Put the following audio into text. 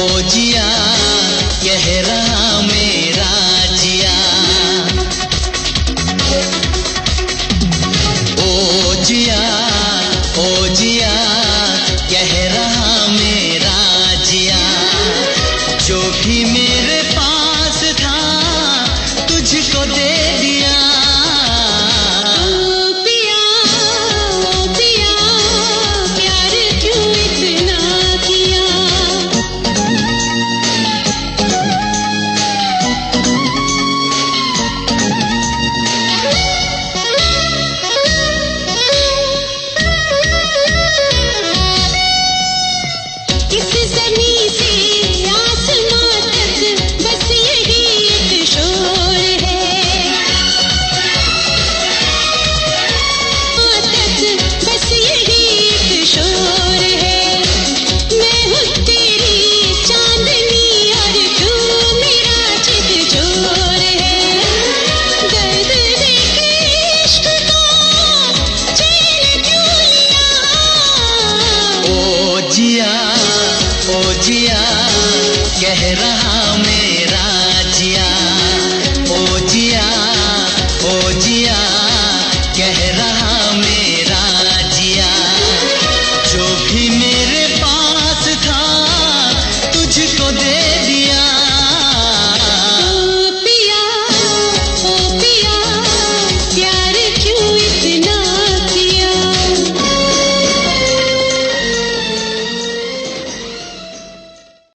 ओ जिया कह रहा मेरा जिया। ओ जिया कह रहा मेरा जिया। जो भी मेरे पास था तुझको दे दिया। ओ जिया कह रहा मेरा जिया। ओ जिया कह रहा मेरा जिया। जो भी मेरे पास था तुझको दे